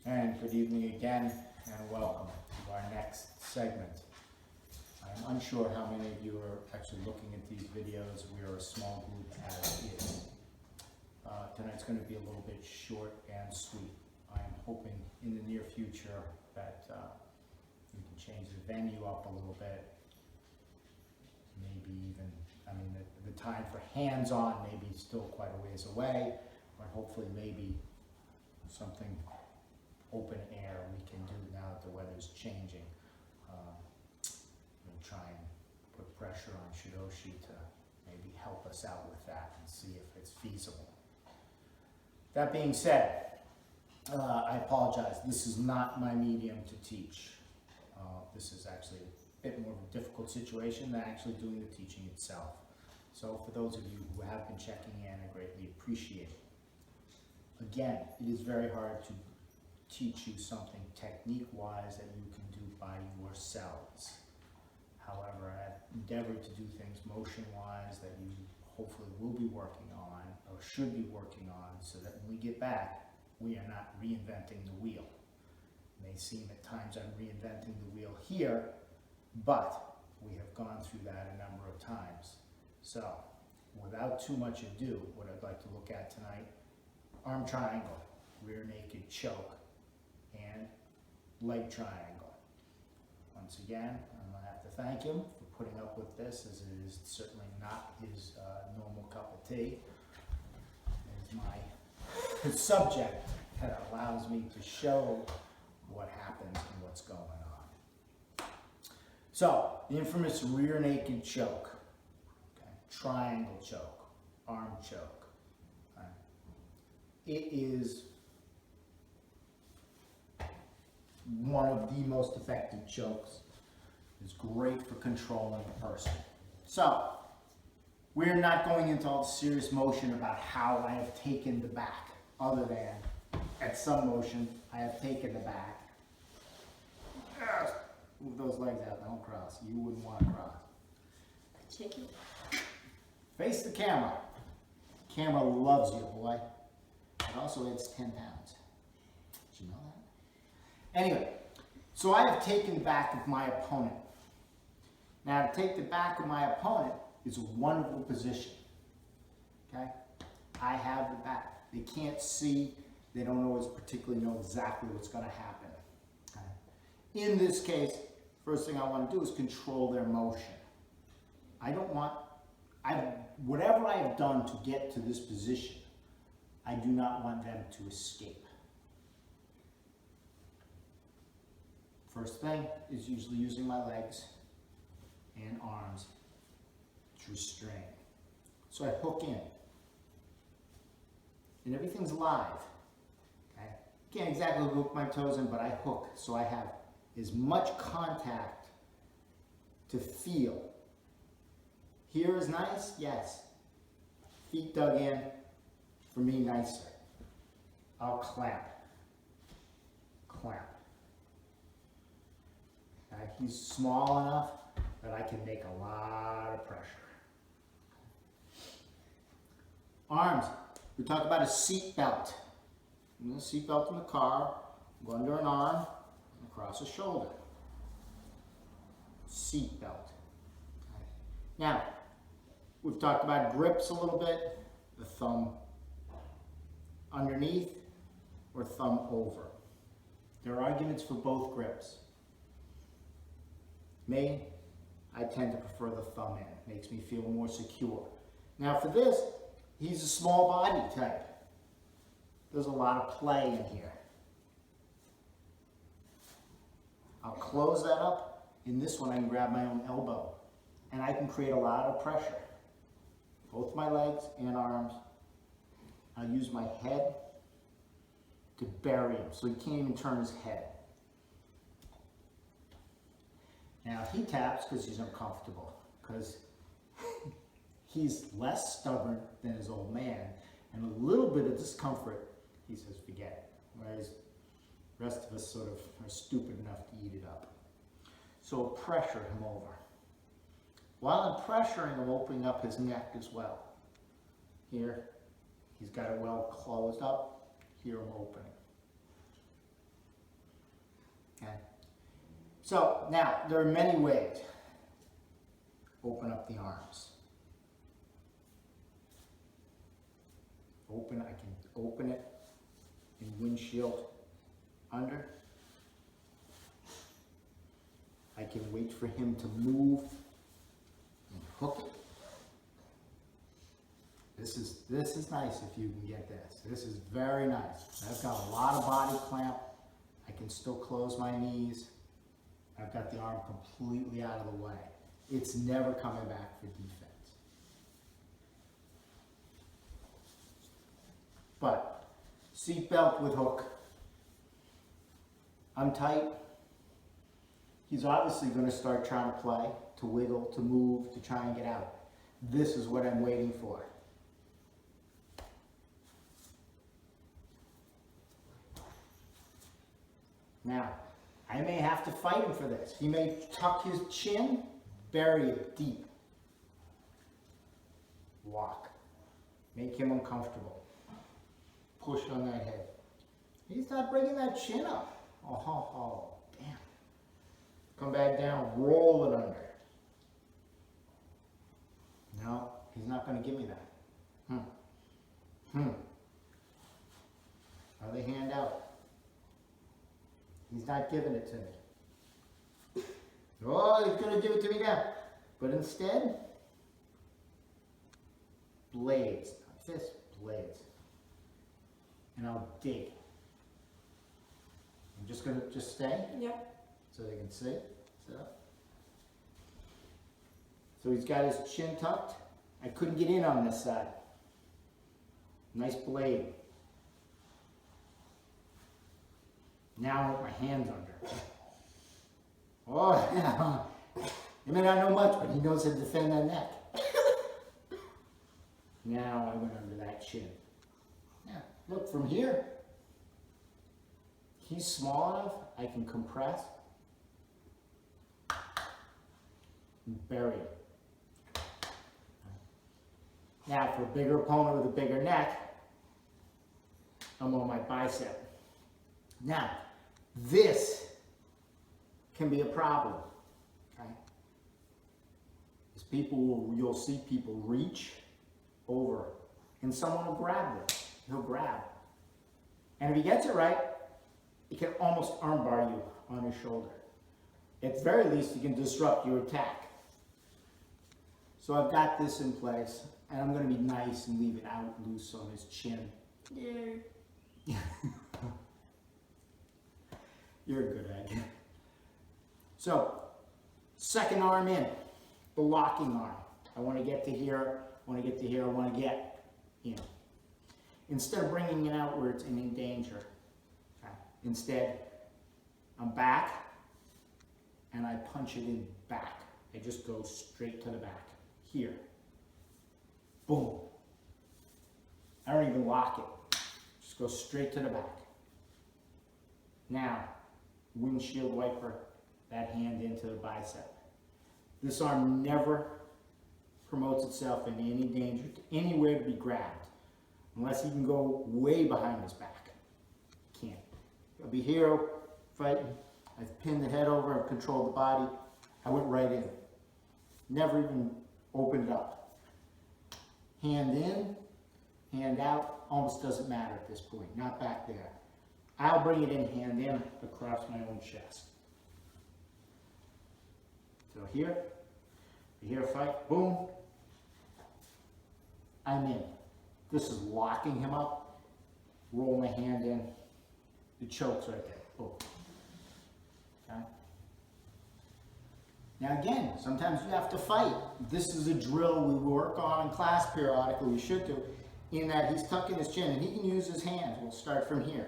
And good evening again, and welcome to our next segment. I'm unsure how many of you are actually looking at these videos. We are a small group as is. Tonight's going to be a little bit short and sweet. I'm hoping in the near future that we can change the venue up a little bit. Maybe even, the time for hands-on may be still quite a ways away, but hopefully maybe something open air we can do now that the weather's changing. We'll try and put pressure on Shidoshi to maybe help us out with that and see if it's feasible. That being said, I apologize. This is not my medium to teach. This is actually a bit more of a difficult situation than actually doing the teaching itself. So for those of you who have been checking in, I greatly appreciate it. Again, it is very hard to teach you something technique-wise that you can do by yourselves. However, I've endeavored to do things motion-wise that you hopefully will be working on or should be working on, so that when we get back, we are not reinventing the wheel. It may seem at times I'm reinventing the wheel here, but we have gone through that a number of times. So, without too much ado, what I'd like to look at tonight: arm triangle, rear naked choke, and leg triangle. Once again, I'm going to have to thank him for putting up with this, as it is certainly not his normal cup of tea. It's my subject that allows me to show what happens and what's going on. So, the infamous rear naked choke, okay, triangle choke, arm choke. Okay. It is one of the most effective chokes. It's great for controlling a person. So, we're not going into all the serious motion about how I have taken the back, other than at some motion I have taken the back. Move those legs out, don't cross. You wouldn't want to cross. Chicken. Face the camera. Camera loves you, boy. It also weighs 10 pounds. Did you know that? Anyway, so I have taken the back of my opponent. Now, to take the back of my opponent is a wonderful position. Okay? I have the back. They can't see. They don't always particularly know exactly what's going to happen. Okay? In this case, first thing I want to do is control their motion. I don't want, whatever I have done to get to this position, I do not want them to escape. First thing is usually using my legs and arms to restrain. So I hook in. And everything's live. Okay? Can't exactly hook my toes in, but I hook. So I have as much contact to feel. Here is nice, yes. Feet dug in, for me, nicer. I'll clamp. Clamp. He's small enough that I can make a lot of pressure. Arms. We talk about a seat belt. A seat belt in the car, go under an arm, and across a shoulder. Seat belt. Now, we've talked about grips a little bit. The thumb underneath or thumb over. There are arguments for both grips. Me, I tend to prefer the thumb in. Makes me feel more secure. Now for this, he's a small body type. There's a lot of play in here. I'll close that up. In this one, I can grab my own elbow. And I can create a lot of pressure. Both my legs and arms. I'll use my head to bury him so he can't even turn his head. Now he taps because he's uncomfortable, because he's less stubborn than his old man, and a little bit of discomfort, he says, forget it. Whereas the rest of us sort of are stupid enough to eat it up. So pressure him over. While I'm pressuring him, opening up his neck as well. Here, he's got it well closed up. Here I'm opening. Okay? So now, there are many ways. Open up the arms. I can open it in windshield under. I can wait for him to move and hook it. This is nice if you can get this. This is very nice. I've got a lot of body clamp. I can still close my knees. I've got the arm completely out of the way. It's never coming back for defense. But seatbelt with hook. I'm tight. He's obviously going to start trying to play, to wiggle, to move, to try and get out. This is what I'm waiting for. Now, I may have to fight him for this. He may tuck his chin, bury it deep. Lock. Make him uncomfortable. Push on that head. He's not bringing that chin up. Oh, damn. Come back down, roll it under. No, he's not going to give me that. Other hand out. He's not giving it to me. Oh, he's going to give it to me now. But instead, blades. Not this, blades. And I'll dig. I'm just going to stay. Yep. So they can see. So he's got his chin tucked. I couldn't get in on this side. Nice blade. Now with my hands under. Oh, yeah. He may not know much, but he knows how to defend that neck. Now I went under that chin. Now, look, from here, he's small enough, I can compress and bury him. Now, for a bigger opponent with a bigger neck, I'm on my bicep. Now, this can be a problem, okay? Because you'll see people reach over and someone will grab it. He'll grab. And if he gets it right, he can almost armbar you on his shoulder. At the very least, he can disrupt your attack. So I've got this in place, and I'm going to be nice and leave it out loose on his chin. Yeah. You're a good egg. So, second arm in, the locking arm. I want to get to here, I want to get to here, I want to get in. Instead of bringing it outwards and in danger, okay? Instead, I'm back, and I punch it in back. I just go straight to the back. Here. Boom. I don't even lock it. Just go straight to the back. Now, windshield wiper that hand into the bicep. This arm never promotes itself in any danger, to anywhere to be grabbed, unless he can go way behind his back. Can't. I'll be here fighting. I've pinned the head over, I've controlled the body. I went right in. Never even opened it up. Hand in, hand out, almost doesn't matter at this point, not back there. I'll bring it in, hand in, across my own chest. So here fight, boom. I'm in. This is locking him up. Roll my hand in. The choke's right there, boom. Okay? Now again, sometimes you have to fight. This is a drill we work on in class periodically, we should do, in that he's tucking his chin and he can use his hands. We'll start from here.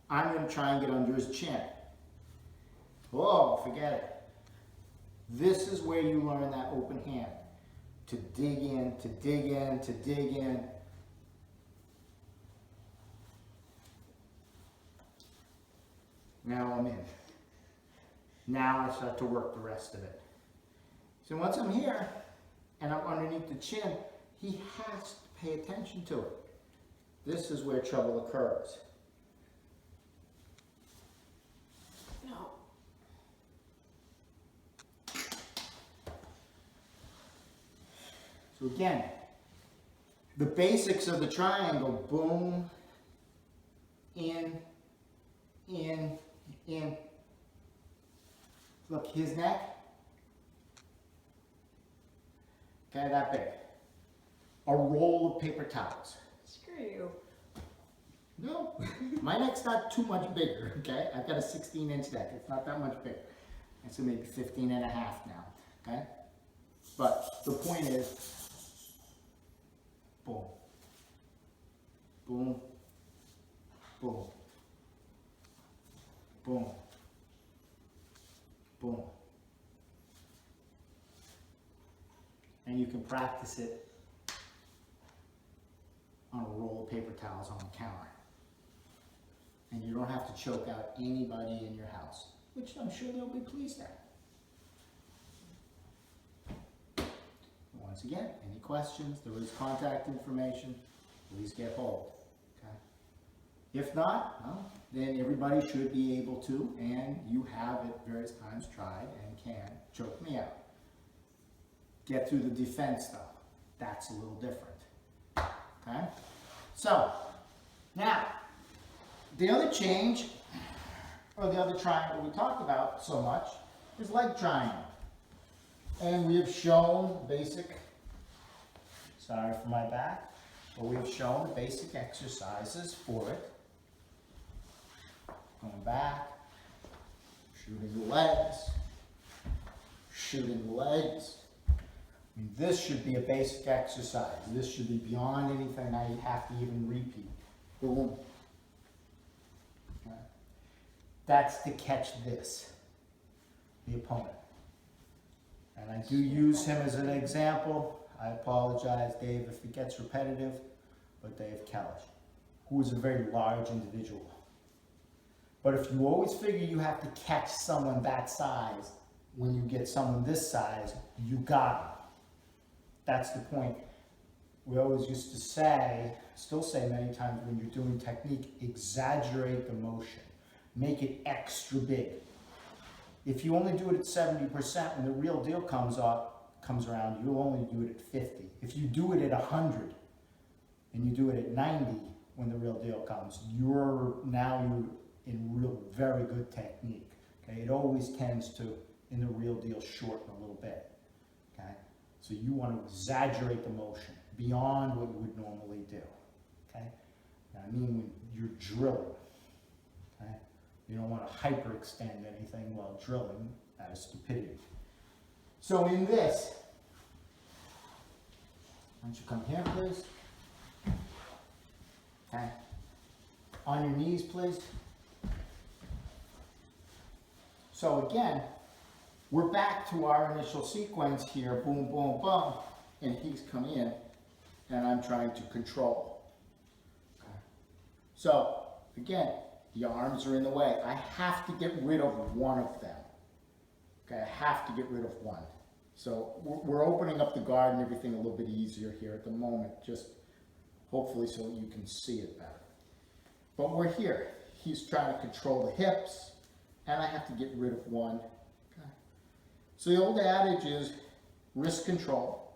I'm going to try and get under his chin. Whoa, forget it. This is where you learn that open hand. To dig in, to dig in, to dig in. Now I'm in. Now I start to work the rest of it. So once I'm here, and I'm underneath the chin, he has to pay attention to it. This is where trouble occurs. No. So again, the basics of the triangle, boom, in, in. Look, his neck, okay, that big. A roll of paper towels. Screw you. No, my neck's not too much bigger, okay? I've got a 16-inch neck. It's not that much bigger. It's maybe 15 and a half now, okay? But the point is, boom, boom, boom, boom, boom. And you can practice it on a roll of paper towels on the counter. And you don't have to choke out anybody in your house, which I'm sure they'll be pleased at. Once again, any questions, there is contact information, please get hold. Okay? If not, well, then everybody should be able to, and you have at various times tried and can choke me out. Get through the defense though. That's a little different. Okay? So, now, the other change, or the other triangle we talked about so much, is leg triangle. And we have shown basic, sorry for my back, but we have shown the basic exercises for it. Going back, shooting the legs, shooting the legs. I mean, this should be a basic exercise. This should be beyond anything I have to even repeat. Boom. Okay. That's to catch this, the opponent. And I do use him as an example. I apologize, Dave, if it gets repetitive, but Dave Kellish, who is a very large individual. But if you always figure you have to catch someone that size, when you get someone this size, you got him. That's the point. We always used to say, still say many times when you're doing technique, exaggerate the motion. Make it extra big. If you only do it at 70%, when the real deal comes around, you'll only do it at 50. If you do it at 100 and you do it at 90 when the real deal comes, you're in real very good technique. Okay, it always tends to, in the real deal, shorten a little bit. Okay, so you want to exaggerate the motion beyond what you would normally do. Okay, now, I mean when you're drilling. Okay, you don't want to hyperextend anything while drilling out of stupidity. So in this, why don't you come here, please? Okay, on your knees, please. So again, we're back to our initial sequence here, boom, boom, boom, and he's come in, and I'm trying to control. Okay. So, again, the arms are in the way. I have to get rid of one of them. Okay, I have to get rid of one. So, we're opening up the guard and everything a little bit easier here at the moment, just hopefully so you can see it better. But we're here. He's trying to control the hips, and I have to get rid of one. Okay. So the old adage is wrist control.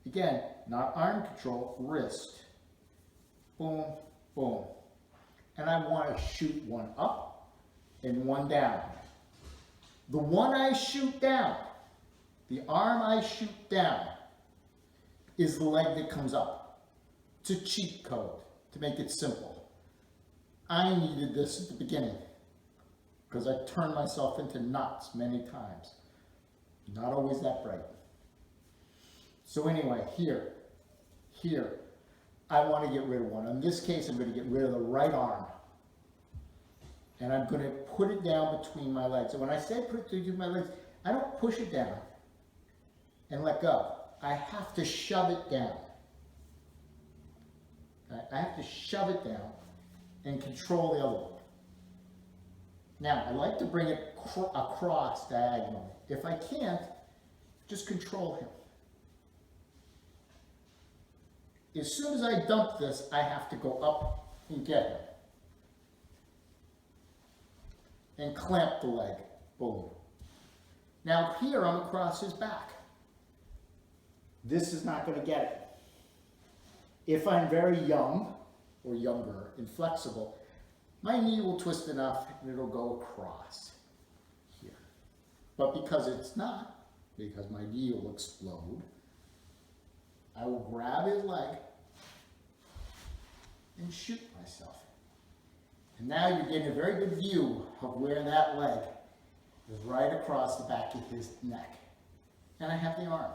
Again, not arm control, wrist. Boom, boom. And I want to shoot one up and one down. The one I shoot down, the arm I shoot down, is the leg that comes up. It's a cheat code to make it simple. I needed this at the beginning, because I turned myself into knots many times. Not always that bright. So anyway, here, I want to get rid of one. In this case, I'm going to get rid of the right arm. And I'm going to put it down between my legs. And when I say put it between my legs, I don't push it down and let go. I have to shove it down. I have to shove it down and control the other one. Now, I like to bring it across diagonally. If I can't, just control him. As soon as I dump this, I have to go up and get him. And clamp the leg. Boom. Now here, I'm across his back. This is not going to get it. If I'm very young or younger and flexible, my knee will twist enough and it'll go across here. But because it's not, because my knee will explode, I will grab his leg and shoot myself. And now you're getting a very good view of where that leg is right across the back of his neck. And I have the arm.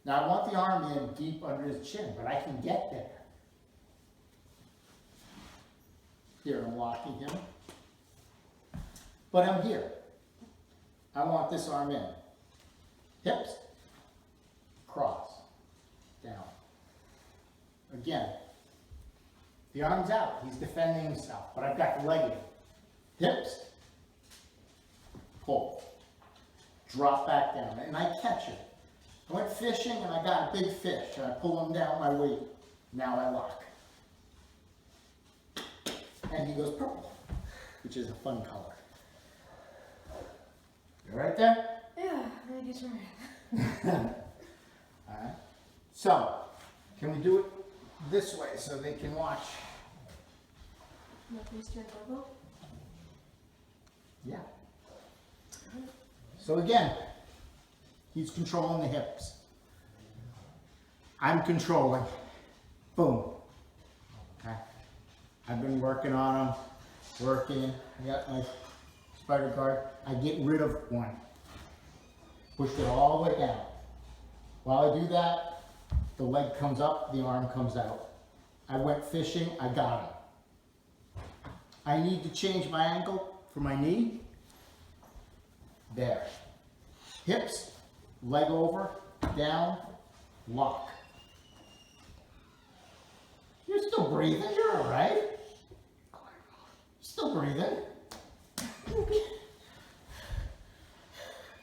Now I want the arm in deep under his chin, but I can get there. Here, I'm locking him. But I'm here. I want this arm in. Hips, cross, down. Again, the arm's out. He's defending himself, but I've got the leg in. Hips, pull, drop back down, and I catch it. I went fishing and I got a big fish, and I pull him down my weight. Now I lock. And he goes purple, which is a fun color. You right there? Yeah, I guess you're right. Alright. So, can we do it this way so they can watch? My face turned purple? Yeah. So again, he's controlling the hips. I'm controlling. Boom. Okay. I've been working on him, working. I got my spider guard. I get rid of one. Push it all the way down. While I do that, the leg comes up, the arm comes out. I went fishing, I got him. I need to change my angle for my knee. There. Hips, leg over, down, lock. You're still breathing, you're all right. Still breathing.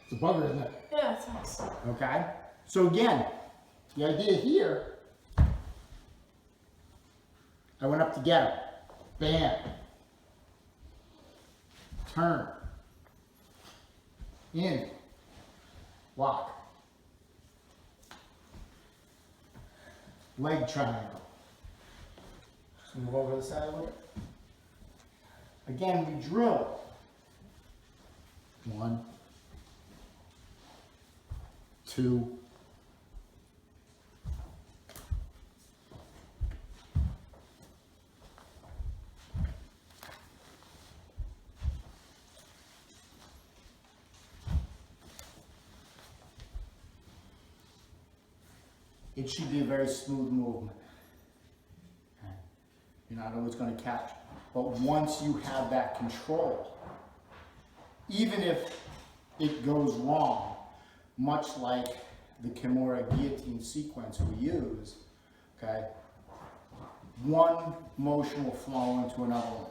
It's a bugger, isn't it? Yeah, it's nice. Okay? So again, the idea here, I went up to get him. Bam. Turn. In. Lock. Leg triangle. Just move over the side a little bit. Again, we drill. 1, 2, it should be a very smooth movement. Okay. You're not always going to catch, but once you have that control, even if it goes wrong, much like the Kimura guillotine sequence we use, okay, one motion will flow into another one.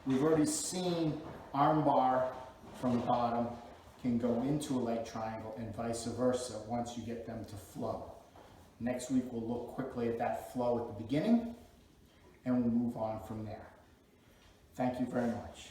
We've already seen armbar from the bottom can go into a leg triangle and vice versa once you get them to flow. Next week we'll look quickly at that flow at the beginning and we'll move on from there. Thank you very much.